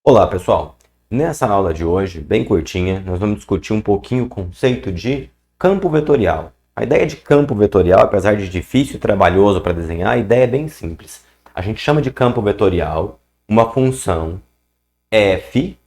Olá, pessoal! Nessa aula de hoje, bem curtinha, nós vamos discutir um pouquinho o conceito de campo vetorial. A ideia de campo vetorial, apesar de difícil e trabalhoso para desenhar, a ideia é bem simples. A gente chama de campo vetorial uma função f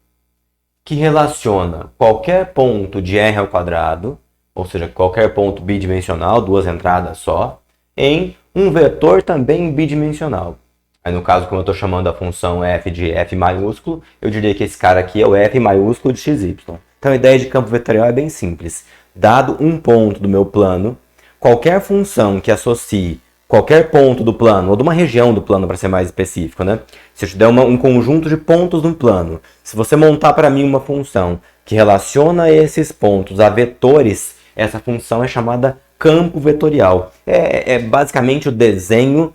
que relaciona qualquer ponto de r ao quadrado, ou seja, qualquer ponto bidimensional, duas entradas só, em um vetor também bidimensional. Aí no caso, como eu estou chamando a função f de f maiúsculo, eu diria que esse cara aqui é o f maiúsculo de xy. Então a ideia de campo vetorial é bem simples. Dado um ponto do meu plano, qualquer função que associe qualquer ponto do plano, ou de uma região do plano para ser mais específico, né? Se eu te der um conjunto de pontos no plano, se você montar para mim uma função que relaciona esses pontos a vetores, essa função é chamada campo vetorial. É basicamente o desenho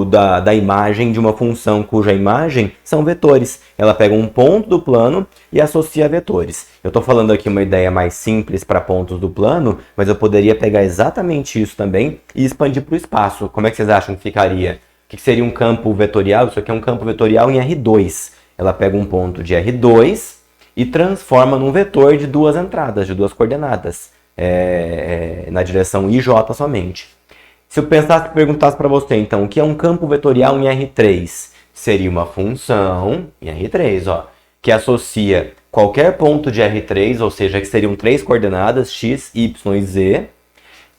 da imagem de uma função cuja imagem são vetores. Ela pega um ponto do plano e associa a vetores. Eu estou falando aqui uma ideia mais simples para pontos do plano, mas eu poderia pegar exatamente isso também e expandir para o espaço. Como é que vocês acham que ficaria? O que seria um campo vetorial? Isso aqui é um campo vetorial em R2. Ela pega um ponto de R2 e transforma num vetor de duas entradas, de duas coordenadas. Na direção i, j somente. Se eu perguntasse para você, então, o que é um campo vetorial em R3? Seria uma função em R3, ó, que associa qualquer ponto de R3, ou seja, que seriam três coordenadas, x, y e z,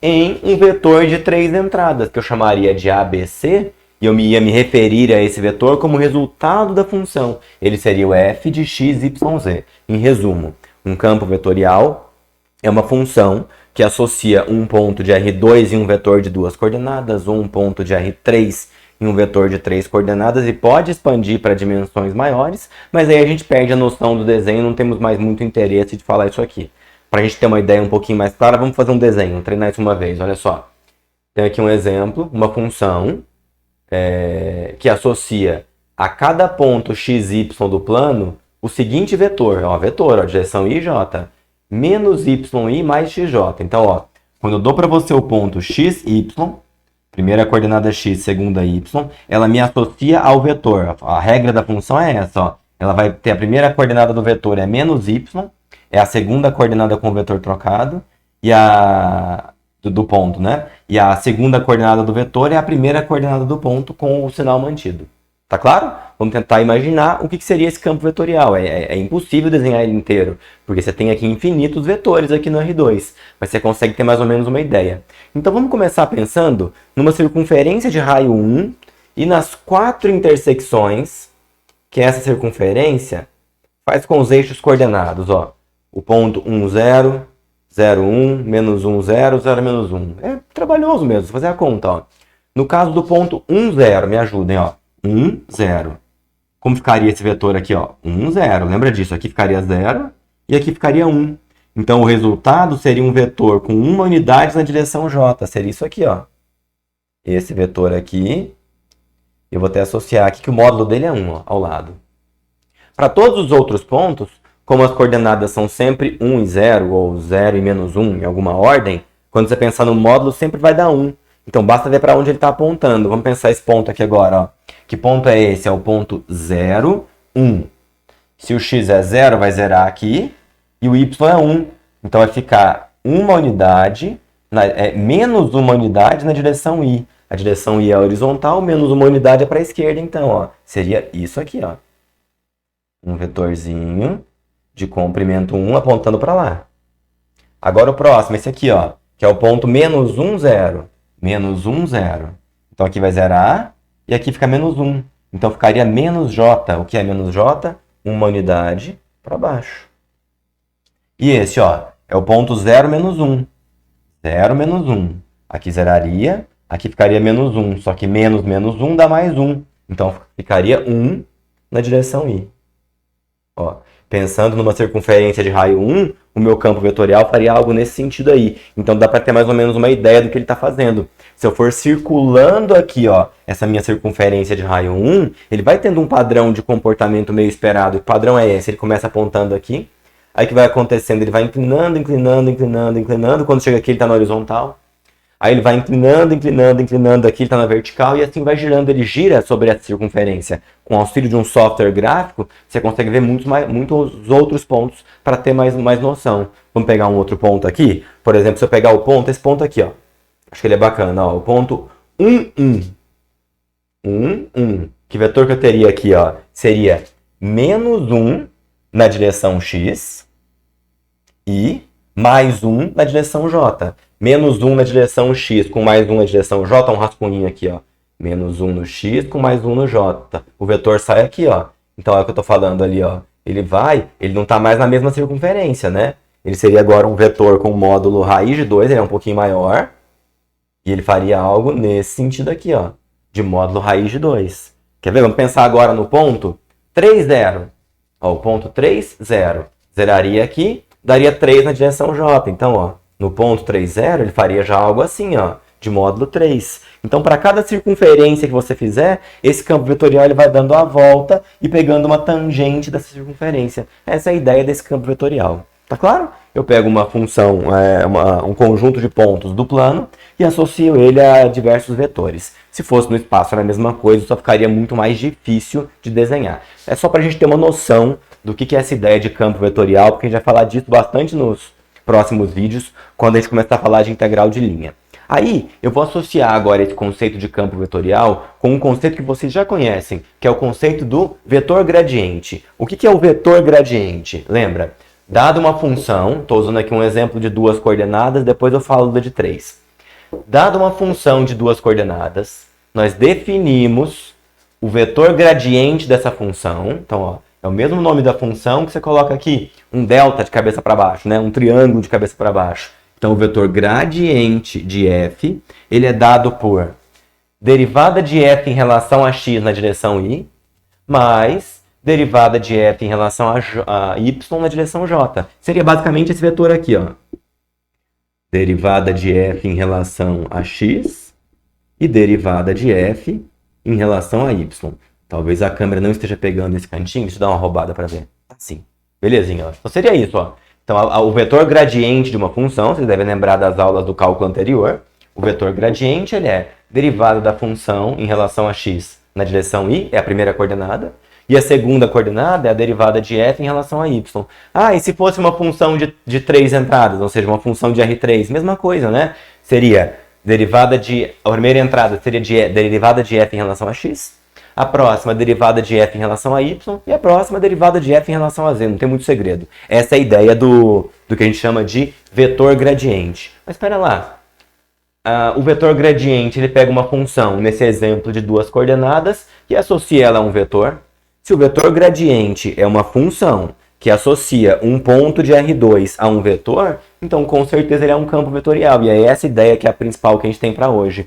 em um vetor de três entradas, que eu chamaria de ABC, e eu ia me referir a esse vetor como resultado da função. Ele seria o f de x, y, z. Em resumo, um campo vetorial é uma função que associa um ponto de R2 em um vetor de duas coordenadas, ou um ponto de R3 em um vetor de três coordenadas, e pode expandir para dimensões maiores, mas aí a gente perde a noção do desenho, não temos mais muito interesse de falar isso aqui. Para a gente ter uma ideia um pouquinho mais clara, vamos fazer um desenho, treinar isso uma vez, olha só. Tem aqui um exemplo, uma função que associa a cada ponto x, y do plano o seguinte vetor, vetor, direção i, j, menos yi mais xj. Então, ó, quando eu dou para você o ponto x, y, primeira coordenada x, segunda y, ela me associa ao vetor. A regra da função é essa, ó. Ela vai ter a primeira coordenada do vetor é menos y, é a segunda coordenada com o vetor trocado, e do ponto, né? E a segunda coordenada do vetor é a primeira coordenada do ponto com o sinal mantido. Tá claro? Vamos tentar imaginar o que seria esse campo vetorial. É impossível desenhar ele inteiro, porque você tem aqui infinitos vetores aqui no R2, mas você consegue ter mais ou menos uma ideia. Então vamos começar pensando numa circunferência de raio 1 e nas quatro intersecções que essa circunferência faz com os eixos coordenados. Ó. O ponto 1, 0, 0, 1, menos 1, 0, 0, menos 1. É trabalhoso mesmo, vou fazer a conta. Ó. No caso do ponto 1, 0, me ajudem, ó. 1, 0. Como ficaria esse vetor aqui? Ó? 1, 0. Lembra disso? Aqui ficaria 0 e aqui ficaria 1. Então, o resultado seria um vetor com uma unidade na direção j. Seria isso aqui, ó. Esse vetor aqui. Eu vou até associar aqui que o módulo dele é 1, ó, ao lado. Para todos os outros pontos, como as coordenadas são sempre 1 e 0, ou 0 e menos 1, em alguma ordem, quando você pensar no módulo, sempre vai dar 1. Então, basta ver para onde ele está apontando. Vamos pensar esse ponto aqui agora, ó. Que ponto é esse? É o ponto 0, 1. Se o x é 0, vai zerar aqui. E o y é 1. Então, vai ficar uma unidade, menos uma unidade na direção i. A direção i é horizontal, menos uma unidade é para a esquerda. Então, ó, seria isso aqui, ó. Um vetorzinho de comprimento 1 apontando para lá. Agora o próximo, esse aqui, ó, que é o ponto menos 1, 0. Menos 1, 0. Então, aqui vai zerar. E aqui fica menos 1. Então, ficaria menos j. O que é menos j? Uma unidade para baixo. E esse, ó, é o ponto 0, menos 1. 0, menos 1. Aqui zeraria. Aqui ficaria menos 1. Só que menos 1 dá mais 1. Então, ficaria 1 na direção i. Ó, pensando numa circunferência de raio 1, o meu campo vetorial faria algo nesse sentido aí. Então, dá para ter mais ou menos uma ideia do que ele está fazendo. Se eu for circulando aqui, ó, essa minha circunferência de raio 1, ele vai tendo um padrão de comportamento meio esperado. E o padrão é esse, ele começa apontando aqui. Aí o que vai acontecendo? Ele vai inclinando, inclinando, inclinando, inclinando. Quando chega aqui, ele está na horizontal. Aí ele vai inclinando, inclinando, inclinando aqui, ele está na vertical e assim vai girando, ele gira sobre essa circunferência. Com o auxílio de um software gráfico, você consegue ver muitos outros pontos para ter mais noção. Vamos pegar um outro ponto aqui? Por exemplo, se eu pegar o ponto, esse ponto aqui, ó. Acho que ele é bacana, ó. O ponto 1, 1. 1, 1. Que vetor que eu teria aqui, ó? Seria menos 1 na direção x e mais 1 na direção j. Menos 1 na direção x com mais 1 na direção j, um rascunho aqui, ó. Menos 1 no x com mais 1 no j. O vetor sai aqui, ó. Então é o que eu tô falando ali, ó. Ele não tá mais na mesma circunferência, né? Ele seria agora um vetor com módulo raiz de 2, ele é um pouquinho maior. E ele faria algo nesse sentido aqui, ó. De módulo raiz de 2. Quer ver? Vamos pensar agora no ponto 3, 0. Ó, o ponto 3, 0. Zeraria aqui, daria 3 na direção j. Então, ó, no ponto 3, 0, ele faria já algo assim, ó, de módulo 3. Então, para cada circunferência que você fizer, esse campo vetorial ele vai dando a volta e pegando uma tangente dessa circunferência. Essa é a ideia desse campo vetorial. Tá claro? Eu pego uma função, um conjunto de pontos do plano e associo ele a diversos vetores. Se fosse no espaço era a mesma coisa, só ficaria muito mais difícil de desenhar. É só para a gente ter uma noção do que é essa ideia de campo vetorial, porque a gente vai falar disso bastante nos próximos vídeos, quando a gente começar a falar de integral de linha. Aí, eu vou associar agora esse conceito de campo vetorial com um conceito que vocês já conhecem, que é o conceito do vetor gradiente. O que é o vetor gradiente? Lembra? Dada uma função, estou usando aqui um exemplo de 2 coordenadas, depois eu falo da de 3. Dada uma função de 2 coordenadas, nós definimos o vetor gradiente dessa função. Então, ó, é o mesmo nome da função que você coloca aqui, um delta de cabeça para baixo, né? Um triângulo de cabeça para baixo. Então, o vetor gradiente de f, ele é dado por derivada de f em relação a x na direção y, mais derivada de f em relação a y na direção j. Seria basicamente esse vetor aqui, ó. Derivada de f em relação a x e derivada de f em relação a y. Talvez a câmera não esteja pegando esse cantinho, deixa eu dar uma roubada para ver. Assim, belezinha, ó. Então seria isso, ó. Então o vetor gradiente de uma função, vocês devem lembrar das aulas do cálculo anterior. O vetor gradiente, ele é derivada da função em relação a x na direção y, é a primeira coordenada. E a segunda coordenada é a derivada de f em relação a y. Ah, e se fosse uma função de 3 entradas, ou seja, uma função de R3, mesma coisa, né? Seria derivada de... A primeira entrada seria derivada de f em relação a x, a próxima derivada de f em relação a y, e a próxima derivada de f em relação a z. Não tem muito segredo. Essa é a ideia do que a gente chama de vetor gradiente. Mas espera lá. O vetor gradiente, ele pega uma função, nesse exemplo de 2 coordenadas, e associa ela a um vetor. Se o vetor gradiente é uma função que associa um ponto de R2 a um vetor, então com certeza ele é um campo vetorial. E é essa ideia que é a principal que a gente tem para hoje.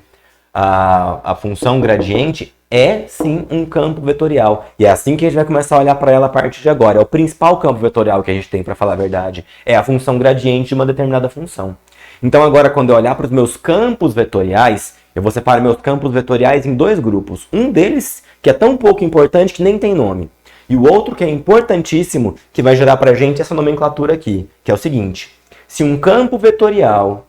A função gradiente é sim um campo vetorial. E é assim que a gente vai começar a olhar para ela a partir de agora. É o principal campo vetorial que a gente tem, para falar a verdade. É a função gradiente de uma determinada função. Então agora, quando eu olhar para os meus campos vetoriais, eu vou separar meus campos vetoriais em 2 grupos. Um deles, que é tão pouco importante que nem tem nome. E o outro, que é importantíssimo, que vai gerar para a gente essa nomenclatura aqui, que é o seguinte. Se um campo vetorial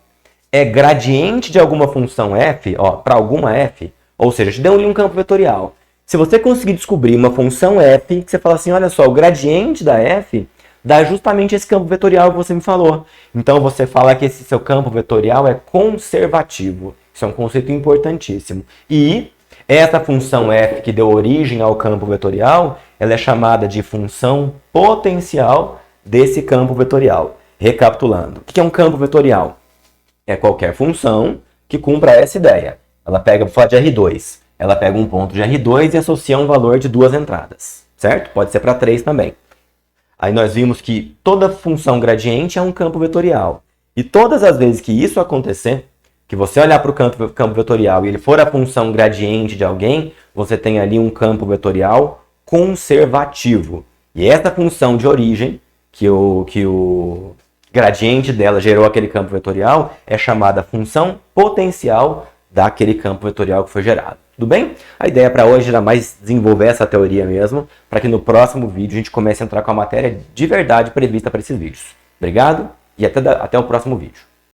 é gradiente de alguma função f, para alguma f, ou seja, te deu ali um campo vetorial. Se você conseguir descobrir uma função f, que você fala assim, olha só, o gradiente da f dá justamente esse campo vetorial que você me falou. Então você fala que esse seu campo vetorial é conservativo. Isso é um conceito importantíssimo. E essa função f que deu origem ao campo vetorial, ela é chamada de função potencial desse campo vetorial. Recapitulando, o que é um campo vetorial? É qualquer função que cumpra essa ideia. Ela pega, vou falar de R2, ela pega um ponto de R2 e associa um valor de 2 entradas, certo? Pode ser para 3 também. Aí nós vimos que toda função gradiente é um campo vetorial. E todas as vezes que isso acontecer, que você olhar para o campo vetorial e ele for a função gradiente de alguém, você tem ali um campo vetorial conservativo. E essa função de origem, que o gradiente dela gerou aquele campo vetorial, é chamada função potencial daquele campo vetorial que foi gerado. Tudo bem? A ideia para hoje era mais desenvolver essa teoria mesmo, para que no próximo vídeo a gente comece a entrar com a matéria de verdade prevista para esses vídeos. Obrigado e até o próximo vídeo.